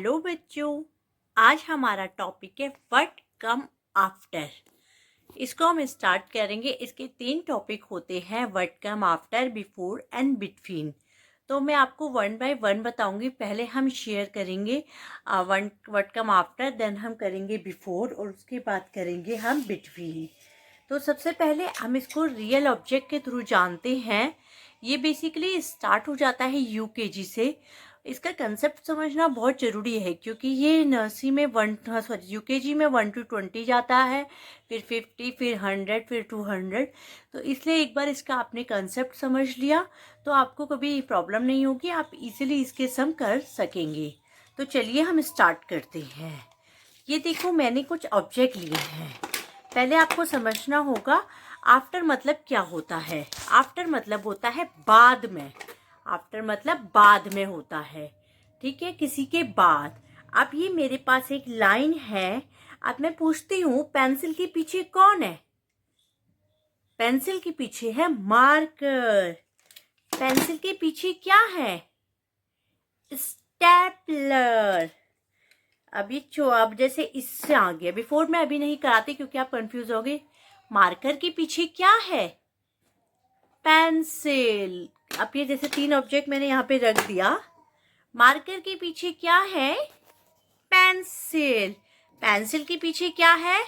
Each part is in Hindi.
हेलो बच्चों, आज हमारा टॉपिक है व्हाट कम आफ्टर। इसको हम स्टार्ट करेंगे। इसके 3 टॉपिक होते हैं, what come after, before and between. तो मैं आपको 1 बाय 1 बताऊंगी। पहले हम शेयर करेंगे व्हाट कम आफ्टर, देन हम करेंगे बिफोर और उसके बाद करेंगे हम बिटवीन। तो सबसे पहले हम इसको रियल ऑब्जेक्ट के थ्रू जानते हैं। ये बेसिकली स्टार्ट हो जाता है यूकेजी से। इसका कंसेप्ट समझना बहुत ज़रूरी है क्योंकि ये नर्सरी में यूकेजी में 1 to 20 जाता है, फिर 50, फिर 100, फिर 200। तो इसलिए एक बार इसका आपने कंसेप्ट समझ लिया तो आपको कभी प्रॉब्लम नहीं होगी, आप इजीली इसके सम कर सकेंगे। तो चलिए हम स्टार्ट करते हैं। ये देखो, मैंने कुछ ऑब्जेक्ट लिए हैं। पहले आपको समझना होगा आफ्टर मतलब क्या होता है। आफ्टर मतलब होता है बाद में। आफ्टर मतलब बाद में होता है, ठीक है, किसी के बाद। अब ये मेरे पास एक लाइन है। अब मैं पूछती हूँ, पेंसिल के पीछे कौन है? पेंसिल के पीछे है मार्कर। पेंसिल के पीछे क्या है? स्टेपलर। अब जैसे इससे आ गया। बिफोर में अभी नहीं कराती क्योंकि आप कंफ्यूज हो गए। मार्कर के पीछे क्या है? पेंसिल। अब ये जैसे 3 ऑब्जेक्ट मैंने यहाँ पे रख दिया। मार्कर के पीछे क्या है? पेंसिल। पेंसिल के पीछे क्या है?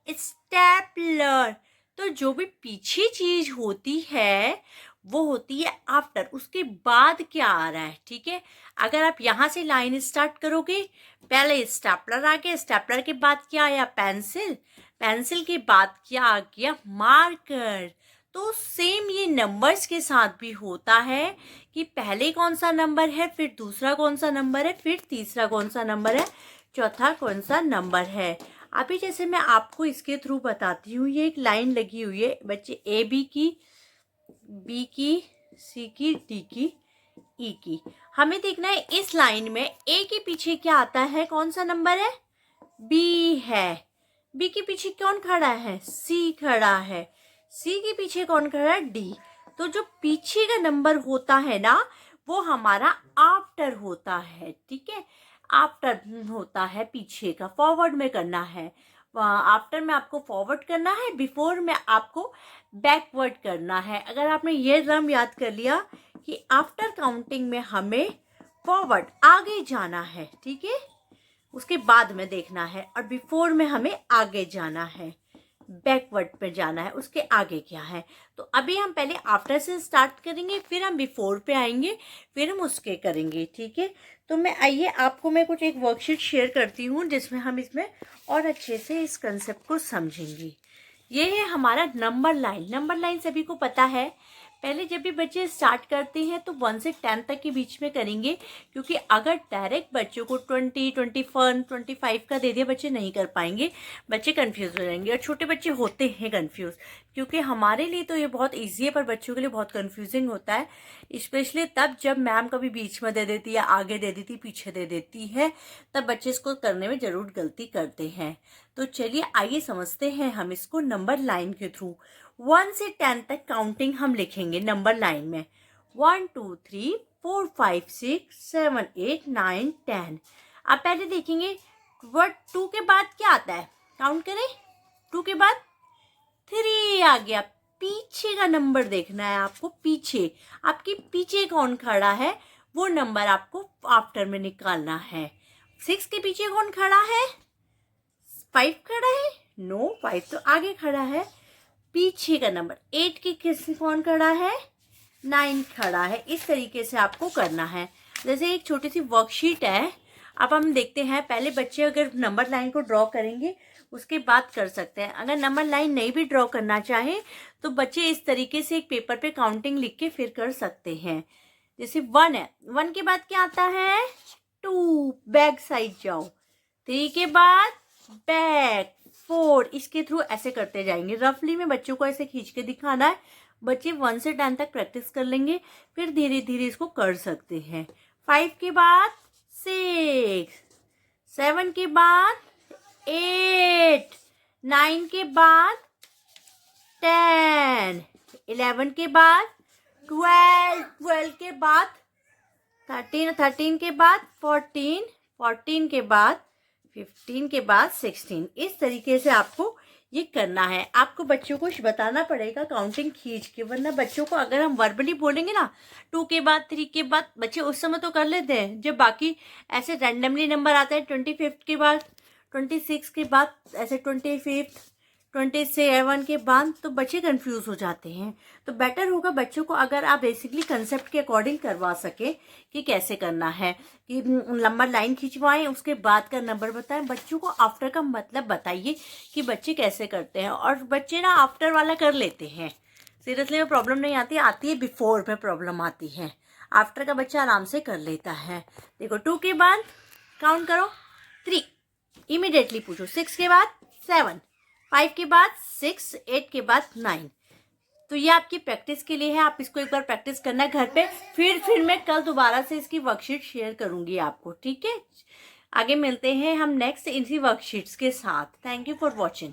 स्टेपलर। तो जो भी पीछे चीज होती है वो होती है आफ्टर। उसके बाद क्या आ रहा है, ठीक है। अगर आप यहां से लाइन स्टार्ट करोगे, पहले स्टेपलर आ गया, स्टेपलर के बाद क्या आया? पेंसिल। पेंसिल के बाद क्या आ गया? मार्कर। तो सेम ये नंबर्स के साथ भी होता है कि पहले कौन सा नंबर है, फिर दूसरा कौन सा नंबर है, फिर तीसरा कौन सा नंबर है, चौथा कौन सा नंबर है। अभी जैसे मैं आपको इसके थ्रू बताती हूँ। ये एक लाइन लगी हुई है बच्चे, ए बी की, बी की, सी की, डी की, ई की। हमें देखना है इस लाइन में ए के पीछे क्या आता है, कौन सा नंबर है? बी है। बी के पीछे कौन खड़ा है? सी खड़ा है। सी के पीछे कौन खड़ा है? डी। तो जो पीछे का नंबर होता है ना, वो हमारा आफ्टर होता है, ठीक है। आफ्टर होता है पीछे का, फॉरवर्ड में करना है। आफ्टर में आपको फॉरवर्ड करना है, बिफोर में आपको बैकवर्ड करना है। अगर आपने ये रम याद कर लिया कि आफ्टर काउंटिंग में हमें फॉरवर्ड आगे जाना है, ठीक है, उसके बाद में देखना है। और बिफोर में हमें आगे जाना है, बैकवर्ड पे जाना है, उसके आगे क्या है। तो अभी हम पहले आफ्टर से स्टार्ट करेंगे, फिर हम बिफोर पे आएंगे, फिर हम उसके करेंगे, ठीक है। तो आइए आपको मैं कुछ एक वर्कशीट शेयर करती हूँ जिसमें हम इसमें और अच्छे से इस कंसेप्ट को समझेंगे। ये है हमारा नंबर लाइन। नंबर लाइन सभी को पता है। पहले जब भी बच्चे स्टार्ट करते हैं तो 1 से 10 तक के बीच में करेंगे, क्योंकि अगर डायरेक्ट बच्चों को 20, 21, 25 का दे दिया, बच्चे नहीं कर पाएंगे, बच्चे कंफ्यूज हो जाएंगे। और छोटे बच्चे होते हैं कंफ्यूज, क्योंकि हमारे लिए तो ये बहुत ईजी है पर बच्चों के लिए बहुत कंफ्यूजिंग होता है। स्पेशली तब जब मैम कभी बीच में दे देती है, आगे दे देती, पीछे दे देती है, तब बच्चे इसको करने में जरूर गलती करते हैं। तो चलिए आइए समझते हैं हम इसको नंबर लाइन के थ्रू। 1 से 10 तक काउंटिंग हम लिखेंगे नंबर लाइन में। 1 2 3 4 5 6 7 8 9 10। अब पहले देखेंगे वर्ड 2 के बाद क्या आता है, काउंट करें। 2 के बाद 3 आ गया। पीछे का नंबर देखना है आपको। पीछे, आपके पीछे कौन खड़ा है वो नंबर आपको आफ्टर में निकालना है। 6 के पीछे कौन खड़ा है? 5 खड़ा है? नो, 5 तो आगे खड़ा है। पीछे का नंबर 8 के किस कौन खड़ा है? 9 खड़ा है। इस तरीके से आपको करना है। जैसे एक छोटी सी वर्कशीट है। अब हम देखते हैं, पहले बच्चे अगर नंबर लाइन को ड्रॉ करेंगे उसके बाद कर सकते हैं। अगर नंबर लाइन नहीं भी ड्रॉ करना चाहे तो बच्चे इस तरीके से एक पेपर पे काउंटिंग लिख के फिर कर सकते हैं। जैसे 1 है, 1 के बाद क्या आता है? 2, बैक साइड जाओ। 3 के बाद बैक, 4, इसके थ्रू ऐसे करते जाएंगे। रफली में बच्चों को ऐसे खींच के दिखाना है। बच्चे 1 से 10 तक प्रैक्टिस कर लेंगे, फिर धीरे धीरे इसको कर सकते हैं। 5 के बाद 6, 7 के बाद 8, 9 के बाद 10, 11 के बाद 12, 12 के बाद 13, 13 के बाद 14, 14 के बाद 15 के बाद 16। इस तरीके से आपको ये करना है। आपको बच्चों को बताना पड़ेगा काउंटिंग खींच के, वरना बच्चों को अगर हम वर्बली बोलेंगे ना 2 के बाद 3 के बाद, बच्चे उस समय तो कर लेते हैं, जब बाकी ऐसे रैंडमली नंबर आते हैं 25 के बाद, 26 के बाद, ऐसे 25, 27 के बाद, तो बच्चे कंफ्यूज हो जाते हैं। तो बेटर होगा बच्चों को अगर आप बेसिकली कंसेप्ट के अकॉर्डिंग करवा सके कि कैसे करना है, कि नंबर लाइन खिंचवाएं, उसके बाद का नंबर बताएं, बच्चों को आफ्टर का मतलब बताइए कि बच्चे कैसे करते हैं। और बच्चे ना आफ्टर वाला कर लेते हैं, सीरियसली में प्रॉब्लम नहीं आती, आती है बिफोर में प्रॉब्लम आती है। आफ्टर का बच्चा आराम से कर लेता है। देखो 2 के बाद काउंट करो 3, इमीडिएटली पूछो। 6 के बाद 7, 5 के बाद 6, 8 के बाद 9। तो ये आपकी प्रैक्टिस के लिए है, आप इसको एक बार प्रैक्टिस करना है घर पे। फिर मैं कल दोबारा से इसकी वर्कशीट शेयर करूंगी आपको, ठीक है। आगे मिलते हैं हम नेक्स्ट इसी वर्कशीट्स के साथ। Thank you for watching.